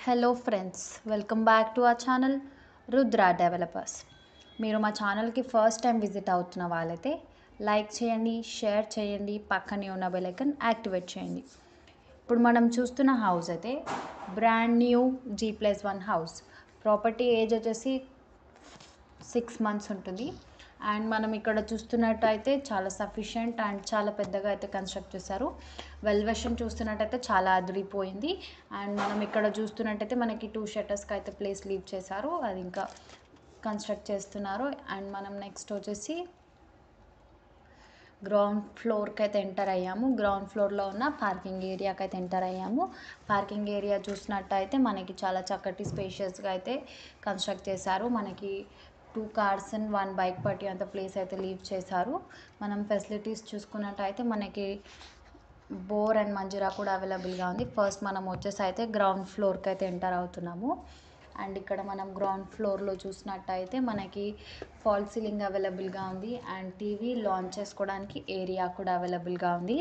Hello friends, welcome back to our channel Rudra developers. మీరు మా ఛానల్కి ఫస్ట్ టైం విజిట్ అవుతున్న వాళ్ళైతే లైక్ చేయండి, షేర్ చేయండి, పక్కనే ఉన్న బెల్ ఐకాన్ యాక్టివేట్ చేయండి. ఇప్పుడు మనం చూస్తున్న హౌస్ అయితే brand new G+1 house. Property age వచ్చేసి 6 months ఉంటుంది. అండ్ మనం ఇక్కడ చూస్తున్నట్టయితే చాలా సఫిషియంట్ అండ్ చాలా పెద్దగా అయితే కన్స్ట్రక్ట్ చేశారు. వెల్వేషన్ చూస్తున్నట్టయితే చాలా అదిరిపోయింది. అండ్ మనం ఇక్కడ చూస్తున్నట్టయితే మనకి 2 షట్టర్స్కి అయితే ప్లేస్ లీవ్ చేశారు, అది ఇంకా కన్స్ట్రక్ట్ చేస్తున్నారు. అండ్ మనం నెక్స్ట్ వచ్చేసి గ్రౌండ్ ఫ్లోర్కి అయితే ఎంటర్ అయ్యాము. గ్రౌండ్ ఫ్లోర్లో ఉన్న పార్కింగ్ ఏరియాకి అయితే ఎంటర్ అయ్యాము. పార్కింగ్ ఏరియా చూసినట్టయితే మనకి చాలా చక్కటి స్పేషియస్గా అయితే కన్స్ట్రక్ట్ చేశారు. మనకి 2 cars అండ్ 1 bike పట్టి అంత ప్లేస్ అయితే లీవ్ చేశారు. మనం ఫెసిలిటీస్ చూసుకున్నట్టయితే మనకి బోర్ అండ్ మంజీరా కూడా అవైలబుల్గా ఉంది. ఫస్ట్ మనం వచ్చేసి అయితే గ్రౌండ్ ఫ్లోర్కి అయితే ఎంటర్ అవుతున్నాము. అండ్ ఇక్కడ మనం గ్రౌండ్ ఫ్లోర్లో చూసినట్టయితే మనకి ఫాల్ సీలింగ్ అవైలబుల్గా ఉంది. అండ్ టీవీ లాంచ్ చేసుకోవడానికి ఏరియా కూడా అవైలబుల్గా ఉంది.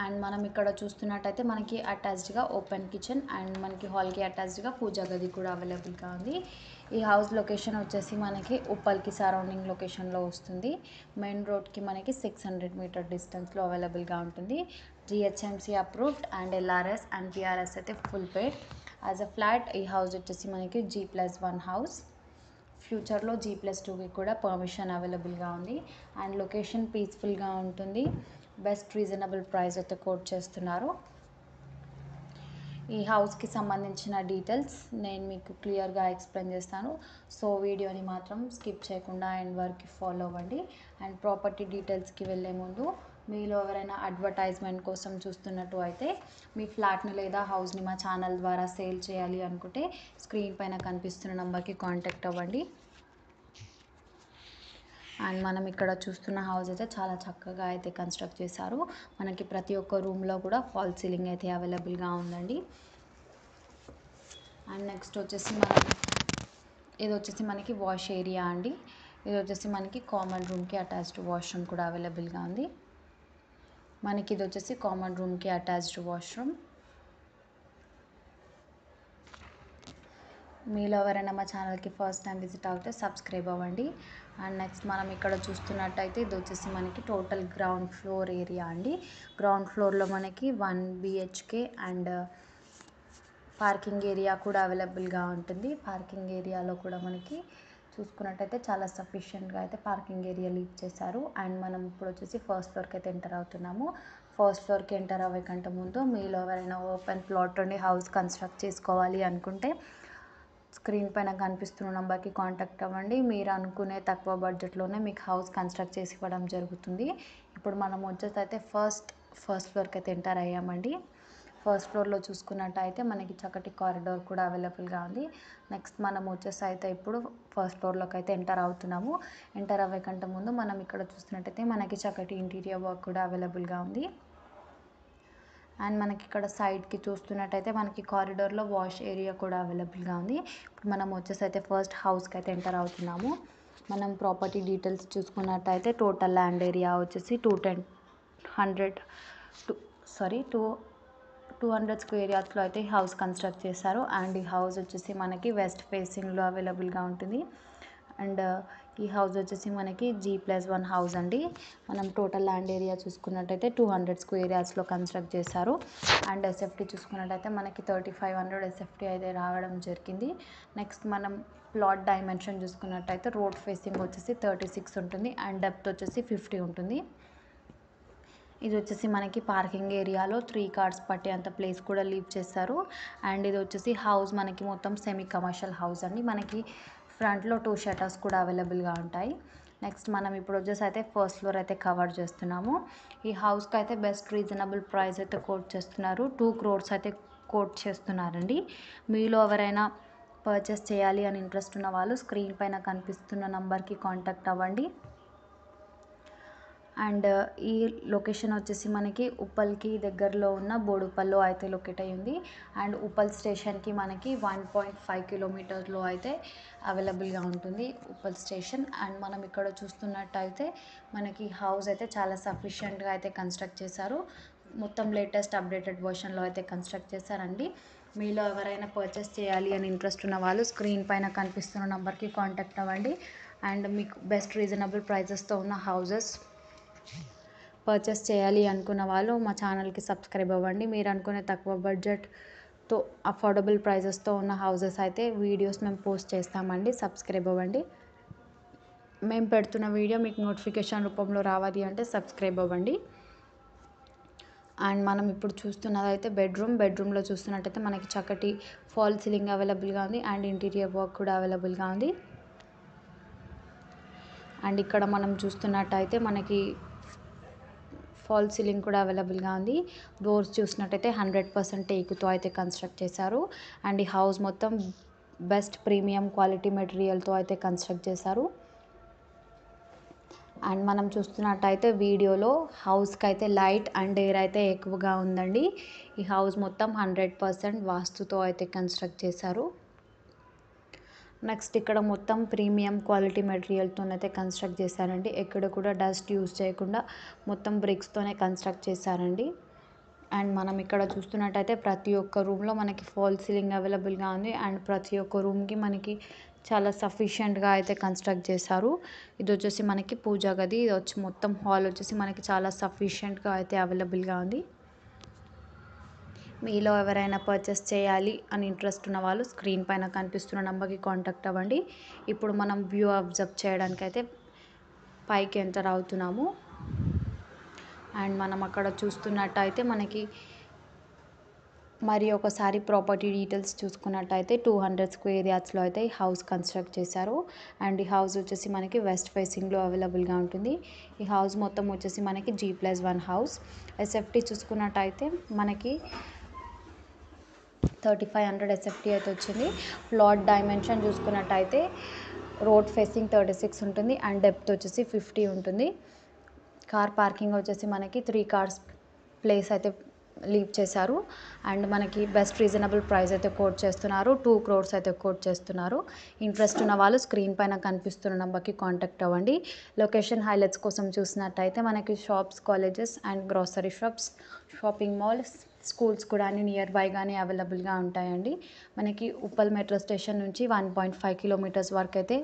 అండ్ మనం ఇక్కడ చూస్తున్నట్టయితే మనకి అటాచ్డ్గా ఓపెన్ కిచెన్ అండ్ మనకి హాల్కి అటాచ్డ్గా పూజా గది కూడా అవైలబుల్గా ఉంది. ఈ హౌస్ లొకేషన్ వచ్చేసి మనకి ఉప్పల్కి సరౌండింగ్ లొకేషన్లో వస్తుంది. మెయిన్ రోడ్కి మనకి 600 meter డిస్టెన్స్లో అవైలబుల్గా ఉంటుంది. GHMC approved and LRS and PRS అయితే full paid. As a flat ఈ హౌస్ వచ్చేసి మనకి G+1 హౌస్. ఫ్యూచర్లో G+2కి కూడా పర్మిషన్ అవైలబుల్గా ఉంది. అండ్ లొకేషన్ పీస్ఫుల్గా ఉంటుంది. బెస్ట్ రీజనబుల్ ప్రైస్ అయితే కోట్ చేస్తున్నారు. ఈ హౌస్కి సంబంధించిన డీటెయిల్స్ నేను మీకు క్లియర్గా ఎక్స్ప్లెయిన్ చేస్తాను. సో వీడియోని మాత్రం స్కిప్ చేయకుండా ఎండ్ వరకు ఫాలో అవ్వండి. అండ్ ప్రాపర్టీ డీటెయిల్స్కి వెళ్ళే ముందు మీలో ఎవరైనా అడ్వర్టైజ్మెంట్ కోసం చూస్తున్నట్టు అయితే మీ ఫ్లాట్ని లేదా హౌస్ని మా ఛానల్ ద్వారా సేల్ చేయాలి అనుకుంటే స్క్రీన్ పైన కనిపిస్తున్న నెంబర్కి కాంటాక్ట్ అవ్వండి. అండ్ మనం ఇక్కడ చూస్తున్న హౌస్ అయితే చాలా చక్కగా అయితే కన్స్ట్రక్ట్ చేశారు. మనకి ప్రతి ఒక్క రూమ్లో కూడా ఫాల్ సీలింగ్ అయితే అవైలబుల్గా ఉందండి. అండ్ నెక్స్ట్ వచ్చేసి ఇది వచ్చేసి మనకి వాష్ ఏరియా అండి. ఇది వచ్చేసి మనకి కామన్ రూమ్కి అటాచ్డ్ వాష్రూమ్ కూడా అవైలబుల్గా ఉంది. మనకి ఇది వచ్చేసి కామన్ రూమ్కి అటాచ్డ్ వాష్రూమ్. మీలో ఎవరైనా మా ఛానల్కి ఫస్ట్ టైం విజిట్ అవుతే సబ్స్క్రైబ్ అవ్వండి. అండ్ నెక్స్ట్ మనం ఇక్కడ చూస్తున్నట్టయితే ఇది వచ్చేసి మనకి టోటల్ గ్రౌండ్ ఫ్లోర్ ఏరియా అండి. గ్రౌండ్ ఫ్లోర్లో మనకి 1 BHK అండ్ పార్కింగ్ ఏరియా కూడా అవైలబుల్గా ఉంటుంది. పార్కింగ్ ఏరియాలో కూడా మనకి చూసుకున్నట్టయితే చాలా సఫిషియెంట్గా అయితే పార్కింగ్ ఏరియా లీవ్ చేశారు. అండ్ మనం ఇప్పుడు వచ్చేసి ఫస్ట్ ఫ్లోర్కి అయితే ఎంటర్ అవుతున్నాము. ఫస్ట్ ఫ్లోర్కి ఎంటర్ అవ్వే కంటే ముందు మీలో ఎవరైనా ఓపెన్ ప్లాట్ ఉండి హౌస్ కన్స్ట్రక్ట్ చేసుకోవాలి అనుకుంటే స్క్రీన్ పైన కనిపిస్తున్న నెంబర్కి కాంటాక్ట్ అవ్వండి. మీరు అనుకునే తక్కువ బడ్జెట్లోనే మీకు హౌస్ కన్స్ట్రక్ట్ చేసి ఇవ్వడం జరుగుతుంది. ఇప్పుడు మనం వచ్చేసి అయితే ఫస్ట్ ఫ్లోర్కి అయితే ఎంటర్ అయ్యామండి. ఫస్ట్ ఫ్లోర్లో చూసుకున్నట్టయితే మనకి చక్కటి కారిడార్ కూడా అవైలబుల్గా ఉంది. నెక్స్ట్ మనం వచ్చేసి అయితే ఇప్పుడు ఫస్ట్ ఫ్లోర్లోకి అయితే ఎంటర్ అవుతున్నాము. ఎంటర్ అవ్వే కంటే ముందు మనం ఇక్కడ చూస్తున్నట్టయితే మనకి చక్కటి ఇంటీరియర్ వర్క్ కూడా అవైలబుల్గా ఉంది. అండ్ మనకి ఇక్కడ సైడ్కి చూస్తున్నట్టయితే మనకి కారిడార్లో వాష్ ఏరియా కూడా అవైలబుల్గా ఉంది. ఇప్పుడు మనం వచ్చేసి అయితే ఫస్ట్ హౌస్కి అయితే ఎంటర్ అవుతున్నాము. మనం ప్రాపర్టీ డీటెయిల్స్ చూసుకున్నట్టయితే టోటల్ ల్యాండ్ ఏరియా వచ్చేసి 200 square yardsలో అయితే హౌస్ కన్స్ట్రక్ట్ చేశారు. అండ్ ఈ హౌస్ వచ్చేసి మనకి వెస్ట్ ఫేసింగ్లో అవైలబుల్గా ఉంటుంది. అండ్ ఈ హౌస్ వచ్చేసి మనకి G+1 హౌస్ అండి. మనం టోటల్ ల్యాండ్ ఏరియా చూసుకున్నట్టయితే 200 square yardsలో కన్స్ట్రక్ట్ చేశారు. అండ్ SFT చూసుకున్నట్టయితే మనకి 3500 SFT అయితే రావడం జరిగింది. నెక్స్ట్ మనం ప్లాట్ డైమెన్షన్ చూసుకున్నట్టయితే రోడ్ ఫేసింగ్ వచ్చేసి 36 ఉంటుంది అండ్ డెప్త్ వచ్చేసి 50 ఉంటుంది. ఇది వచ్చేసి మనకి పార్కింగ్ ఏరియాలో 3 cars పట్టి అంత ప్లేస్ కూడా లీవ్ చేస్తారు. అండ్ ఇది వచ్చేసి హౌస్ మనకి మొత్తం సెమీ కమర్షియల్ హౌస్ అండి. మనకి ఫ్రంట్లో 2 షట్టర్స్ కూడా అవైలబుల్గా ఉంటాయి. నెక్స్ట్ మనం ఇప్పుడు వచ్చేసి అయితే ఫస్ట్ ఫ్లోర్ అయితే కవర్ చేస్తున్నాము. ఈ హౌస్కి అయితే బెస్ట్ రీజనబుల్ ప్రైస్ అయితే కోట్ చేస్తున్నారు. 2 crores అయితే కోట్ చేస్తున్నారండి. మీలో ఎవరైనా పర్చేస్ చేయాలి అని ఇంట్రెస్ట్ ఉన్న వాళ్ళు స్క్రీన్ పైన కనిపిస్తున్న నంబర్కి కాంటాక్ట్ అవ్వండి. అండ్ ఈ లొకేషన్ వచ్చేసి మనకి ఉప్పల్కి దగ్గరలో ఉన్న బోడుపల్లో అయితే లొకేట్ అయ్యింది. అండ్ ఉప్పల్ స్టేషన్కి మనకి 1.5 kilometers అయితే అవైలబుల్గా ఉంటుంది ఉప్పల్ స్టేషన్. అండ్ మనం ఇక్కడ చూస్తున్నట్టయితే మనకి హౌస్ అయితే చాలా సఫిషియెంట్గా అయితే కన్స్ట్రక్ట్ చేశారు. మొత్తం లేటెస్ట్ అప్డేటెడ్ వర్షన్లో అయితే కన్స్ట్రక్ట్ చేశారండి. మీలో ఎవరైనా పర్చేస్ చేయాలి అని ఇంట్రెస్ట్ ఉన్న వాళ్ళు స్క్రీన్ పైన కనిపిస్తున్న నెంబర్కి కాంటాక్ట్ అవ్వండి. అండ్ మీకు బెస్ట్ రీజనబుల్ ప్రైజెస్తో ఉన్న హౌజెస్ పర్చేస్ చేయాలి అనుకున్న వాళ్ళు మా ఛానల్కి సబ్స్క్రైబ్ అవ్వండి. మీరు అనుకునే తక్కువ బడ్జెట్తో అఫోర్డబుల్ ప్రైజెస్తో ఉన్న హౌజెస్ అయితే వీడియోస్ మేము పోస్ట్ చేస్తామండి. సబ్స్క్రైబ్ అవ్వండి. మేము పెడుతున్న వీడియో మీకు నోటిఫికేషన్ రూపంలో రావాలి అంటే సబ్స్క్రైబ్ అవ్వండి. అండ్ మనం ఇప్పుడు చూస్తున్నది అయితే బెడ్రూమ్లో చూస్తున్నట్టయితే మనకి చక్కటి ఫాల్ సీలింగ్ అవైలబుల్గా ఉంది అండ్ ఇంటీరియర్ వర్క్ కూడా అవైలబుల్గా ఉంది. అండ్ ఇక్కడ మనం చూస్తున్నట్టయితే మనకి ఫాల్ సీలింగ్ కూడా అవైలబుల్గా ఉంది. డోర్స్ చూసినట్టయితే 100% టేకుతో అయితే కన్స్ట్రక్ట్ చేశారు. అండ్ ఈ హౌస్ మొత్తం బెస్ట్ ప్రీమియం క్వాలిటీ మెటీరియల్తో అయితే కన్స్ట్రక్ట్ చేశారు. అండ్ మనం చూస్తున్నట్టయితే వీడియోలో హౌస్కి అయితే లైట్ అండ్ ఎయిర్ అయితే ఎక్కువగా ఉందండి. ఈ హౌస్ మొత్తం 100% వాస్తుతో అయితే కన్స్ట్రక్ట్ చేశారు. నెక్స్ట్ ఇక్కడ మొత్తం ప్రీమియం క్వాలిటీ మెటీరియల్తోనైతే కన్స్ట్రక్ట్ చేశారండి. ఎక్కడ కూడా డస్ట్ యూజ్ చేయకుండా మొత్తం బ్రిక్స్తోనే కన్స్ట్రక్ట్ చేశారండి. అండ్ మనం ఇక్కడ చూస్తున్నట్టయితే ప్రతి ఒక్క రూమ్లో మనకి ఫాల్ సీలింగ్ అవైలబుల్గా ఉంది. అండ్ ప్రతి ఒక్క రూమ్కి మనకి చాలా సఫిషియెంట్గా అయితే కన్స్ట్రక్ట్ చేశారు. ఇది వచ్చేసి మనకి పూజా గది. ఇది వచ్చి మొత్తం హాల్ వచ్చేసి మనకి చాలా సఫిషియెంట్గా అయితే అవైలబుల్గా ఉంది. మీలో ఎవరైనా పర్చేస్ చేయాలి అని ఇంట్రెస్ట్ ఉన్న వాళ్ళు స్క్రీన్ పైన కనిపిస్తున్న నెంబర్కి కాంటాక్ట్ అవ్వండి. ఇప్పుడు మనం వ్యూ అబ్జర్వ్ చేయడానికైతే పైకి ఎంటర్ అవుతున్నాము. అండ్ మనం అక్కడ చూస్తున్నట్టయితే మనకి మరి ఒకసారి ప్రాపర్టీ డీటెయిల్స్ చూసుకున్నట్టయితే 200 స్క్వేర్ యార్డ్స్లో అయితే ఈ హౌస్ కన్స్ట్రక్ట్ చేశారు. అండ్ ఈ హౌస్ వచ్చేసి మనకి వెస్ట్ ఫేసింగ్లో అవైలబుల్గా ఉంటుంది. ఈ హౌస్ మొత్తం వచ్చేసి మనకి G+1 హౌస్. ఎస్ఎఫ్టీ చూసుకున్నట్టయితే మనకి 3500 ఎస్ఎఫ్టీ అయితే వచ్చింది. ప్లాట్ డైమెన్షన్ చూసుకున్నట్టయితే రోడ్ ఫేసింగ్ 36 ఉంటుంది అండ్ డెప్త్ వచ్చేసి 50 ఉంటుంది. కార్ పార్కింగ్ వచ్చేసి మనకి 3 కార్స్ ప్లేస్ అయితే లీవ్ చేశారు. అండ్ మనకి బెస్ట్ రీజనబుల్ ప్రైస్ అయితే కోట్ చేస్తున్నారు. 2 crores అయితే కోట్ చేస్తున్నారు. ఇంట్రెస్ట్ ఉన్న వాళ్ళు స్క్రీన్ పైన కనిపిస్తున్న నెంబర్కి కాంటాక్ట్ అవ్వండి. లొకేషన్ హైలైట్స్ కోసం చూసినట్టయితే మనకి shops, colleges and grocery shops, shopping malls, schools కూడా అన్ని నియర్ బైగానే అవైలబుల్గా ఉంటాయండి. మనకి ఉప్పల్ మెట్రో స్టేషన్ నుంచి 1.5 kilometers వరకు అయితే